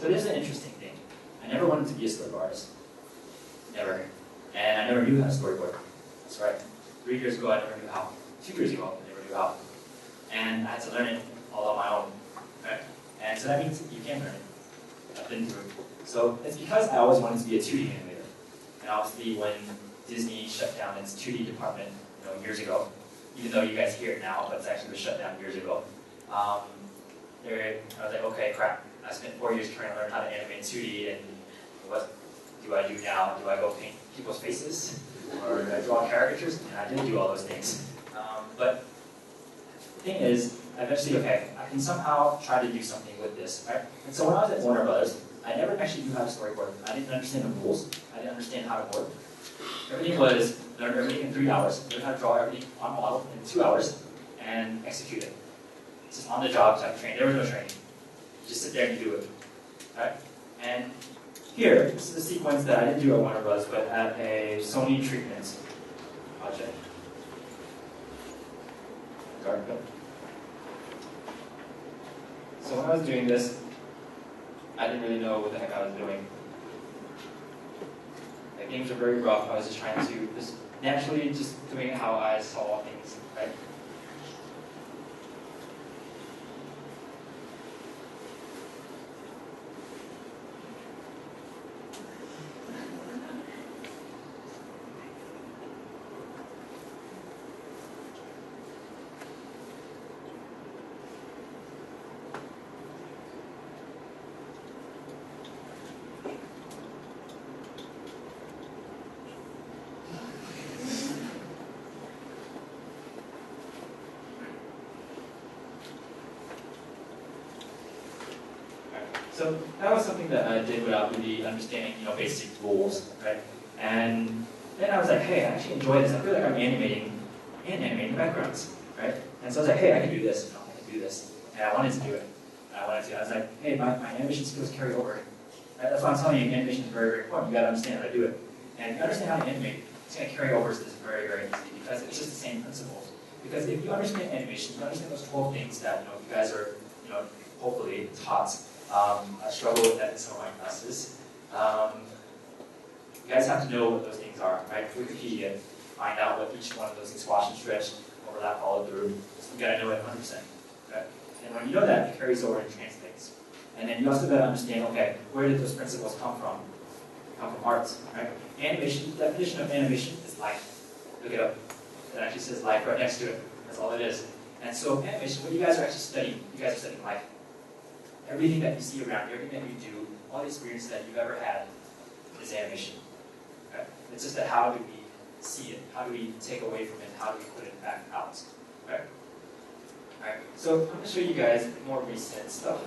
So this is an interesting thing. I never wanted to be a storyboard artist. Never. And I never knew how to storyboard. That's right. 3 years ago, I never knew how. 2 years ago, I never knew how. And I had to learn it all on my own. Right? And so that means you can learn it. I've been through it. So it's because I always wanted to be a 2D animator. And obviously when Disney shut down its 2D department, years ago, even though you guys hear it now, but it's actually was shut down years ago. I was like, okay, crap. I spent 4 years trying to learn how to animate 2D, and what do I do now? Do I go paint people's faces? Or do I draw caricatures? And I did do all those things. But the thing is, eventually, okay, I can somehow try to do something with this, right? And so when I was at Warner Brothers, I never actually knew how to storyboard. I didn't understand the rules. I didn't understand how to work. Everything was learn everything in 3 hours, learn how to draw everything on model in 2 hours, and execute it. It's just on the job type of training. There was no training. Just sit there and do it. Right? And here, this is a sequence that I didn't do at Warner Bros., but at a Sony treatment project. So when I was doing this, I didn't really know what the heck I was doing. The games were very rough. I was just trying to naturally just doing how I saw things, right? So that was something that I did without really understanding, basic rules, right? And then I was like, hey, I actually enjoy this. I feel like I'm animating backgrounds, right? And so I was like, hey, I can do this. I can do this. And I wanted to do it. I was like, hey, my animation skills carry over. Right? That's why I'm telling you, animation is very, very important. You got to understand how to do it. And if you understand how to animate, it's going to carry over to this very, very easy because it's just the same principles. Because if you understand animation, you understand those 12 things that you guys are, hopefully taught. I struggle with that in some of my classes. You guys have to know what those things are, right? Wikipedia, find out what each one of those things, wash and stretch, overlap, follow through. You gotta know it 100%. Okay? And when you know that, it carries over and translates. And then you also gotta understand, okay, where did those principles come from? They come from art, right? Animation, the definition of animation is life. Look it up. It actually says life right next to it. That's all it is. And so animation, what you guys are actually studying, you guys are studying life. Everything that you see around you, everything that you do, all the experience that you've ever had is animation. Okay? It's just that how do we see it? How do we take away from it? How do we put it back out? Okay? Alright, so I'm going to show you guys more recent stuff.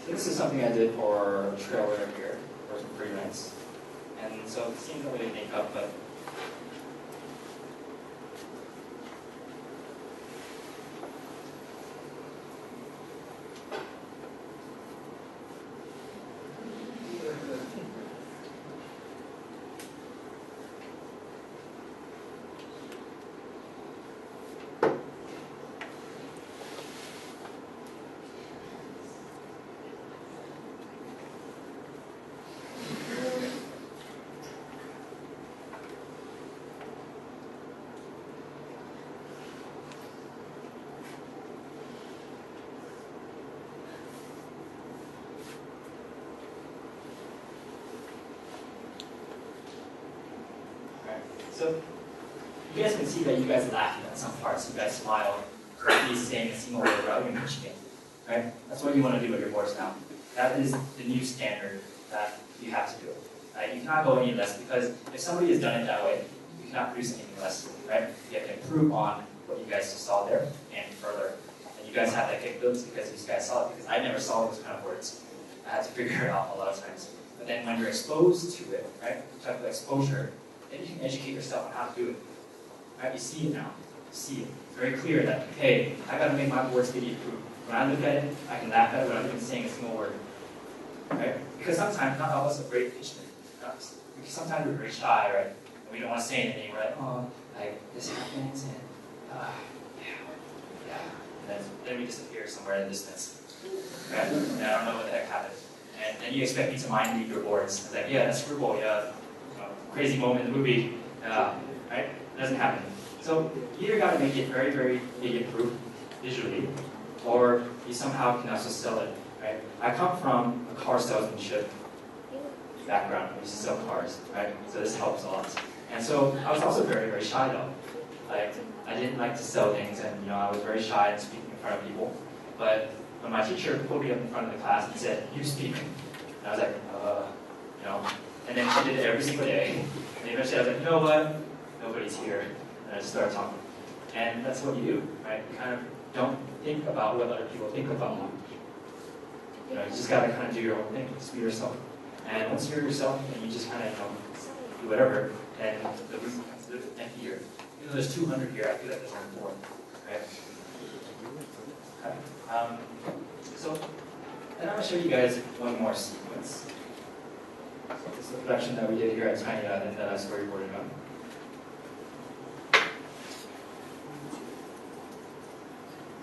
So this is something I did for a trailer here, for some freelance. And so the scenes don't really make up, but so you guys can see that you guys laugh at some parts, you guys smile, correctly saying a single word without even mentioning it. Right? That's what you want to do with your course now. That is the new standard that you have to do. Right? You cannot go any less because if somebody has done it that way, you cannot produce anything less. Right? You have to improve on what you guys just saw there and further. And you guys have that capability because you guys saw it, because I never saw those kind of words. I had to figure it out a lot of times. But then when you're exposed to it, right? Type of exposure, then you can educate yourself on how to do it. Right? You see it now. You see it. It's very clear that, hey, I gotta make my words get improved. When I look at it, I can laugh at it without even saying a single word. Right? Because sometimes not all of us are great pitchmen. Because sometimes we're very shy, right? And we don't want to say anything. We're like, oh, like this happens, and yeah. And then randomly disappear somewhere in the distance. Right? And I don't know what the heck happened. And then you expect me to mind read your boards. It's like, yeah, that's screwball, yeah, crazy moment in the movie, right? It doesn't happen. So you either got to make it very, very big proof visually, or you somehow can also sell it, right? I come from a car salesmanship background. I used to sell cars, right? So this helps a lot. And so I was also very, very shy though. Like, I didn't like to sell things, and I was very shy and speaking in front of people. But when my teacher pulled me up in front of the class and said, "You speak," and I was like, and then she did it every single day. And eventually I was like, you know what? Nobody's here. And I just started talking. And that's what you do, right? You kind of don't think about what other people think about you. You just got to kind of do your own thing. Just be yourself. And once you're yourself, and you just kind of do whatever, and the room becomes a little empty here. Even though there's 200 here, I feel like there's only 4. Right? Okay. So, and I'm going to show you guys one more sequence. This is the production that we did here at Tiny that I storyboarded on.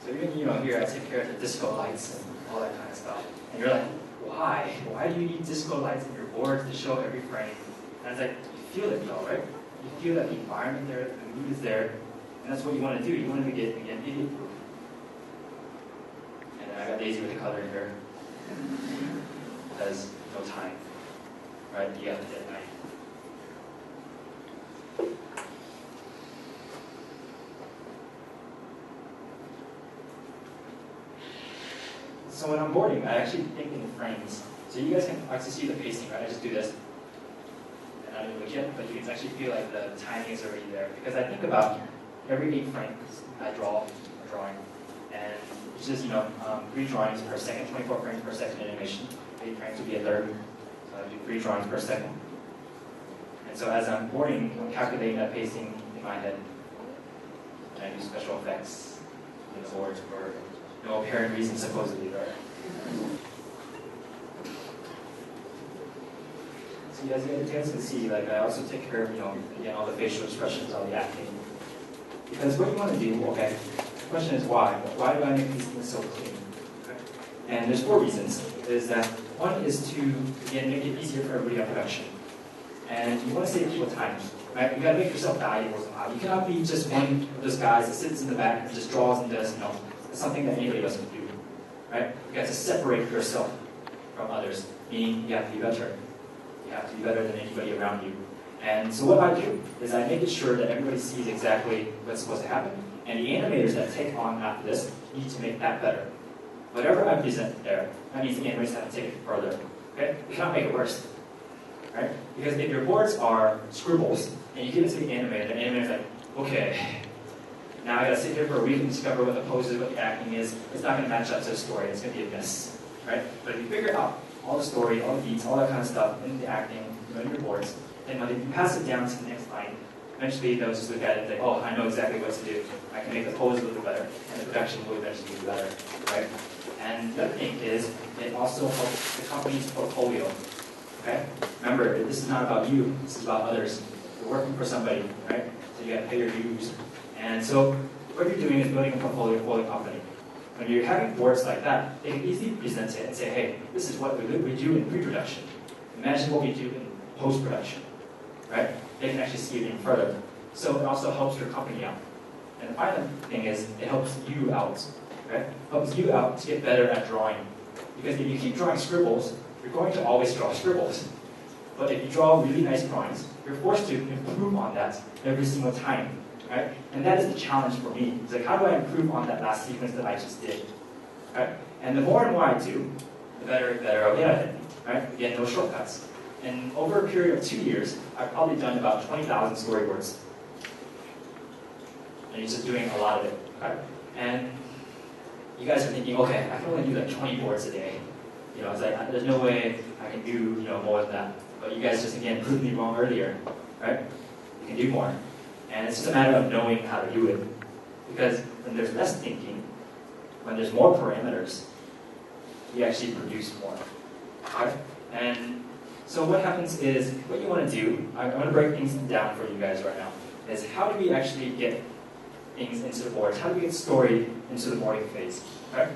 So even here I take care of the disco lights and all that kind of stuff. And you're like, why? Why do you need disco lights in your boards to show every frame? And it's like, you feel it though, right? You feel that the environment there, the mood is there, and that's what you want to do. You want to make it, again, idiot proof. And then I got lazy with the coloring here. Because no time. Right? You have to at night. So when I'm boarding, I actually think in frames. So you guys can actually see the pacing, right? I just do this. And I don't look yet, but you can actually feel like the timing is already there. Because I think about every 8 frames, I draw a drawing. And it's just, 3 drawings per second, 24 frames per second animation. 8 frames would be a third. So I do 3 drawings per second. And so as I'm boarding, I'm calculating that pacing in my head. And I do special effects in the boards for no apparent reason, supposedly, right? So as you guys can see, like I also take care of, again, all the facial expressions, all the acting. Because what you want to do, okay, the question is why? Why do I make these things so clean? Okay. And there's 4 reasons. Is that one is to, again, make it easier for everybody on production. And you want to save people time, right? You got to make yourself valuable somehow. You cannot be just one of those guys that sits in the back and just draws and does, something that anybody else can do, right? You have to separate yourself from others, meaning you have to be better. You have to be better than anybody around you. And so what I do is I make it sure that everybody sees exactly what's supposed to happen, and the animators that take on after this need to make that better. Whatever I present there, that means the animators have to take it further. Okay? You cannot make it worse. Right? Because if your boards are scribbles, and you give it to the animator's like, okay, now I gotta sit here for a week and discover what the pose is, what the acting is. It's not gonna match up to the story, it's gonna be a mess. Right? But if you figure out all the story, all the beats, all that kind of stuff in the acting, in your boards, then when you pass it down to the next line, eventually they'll just look at it and say, oh, I know exactly what to do. I can make the pose a little better, and the production will eventually be better. Right? And the other thing is, it also helps the company's portfolio. Okay? Remember, this is not about you, this is about others. You're working for somebody, right? So you gotta pay your dues. And so what you're doing is building a portfolio for the company. When you're having boards like that, they can easily present it and say, hey, this is what we do in pre-production. Imagine what we do in post-production. Right? They can actually see it even further. So it also helps your company out. And the final thing is, it helps you out. Right? Helps you out to get better at drawing. Because if you keep drawing scribbles, you're going to always draw scribbles. But if you draw really nice drawings, you're forced to improve on that every single time. Right? And that is the challenge for me. It's like, how do I improve on that last sequence that I just did? Right? And the more and more I do, the better I'll get at it. Right? Again, no shortcuts. And over a period of 2 years, I've probably done about 20,000 storyboards. And you're just doing a lot of it. Okay? And you guys are thinking, okay, I can only do like 20 boards a day. It's like, there's no way I can do, more than that. But you guys just, again, proved me wrong earlier, right? You can do more. And it's just a matter of knowing how to do it. Because when there's less thinking, when there's more parameters, you actually produce more, right? And so what happens is, what you want to do, I'm going to break things down for you guys right now, is how do we actually get things into the board? How do we get story into the boarding phase? Okay?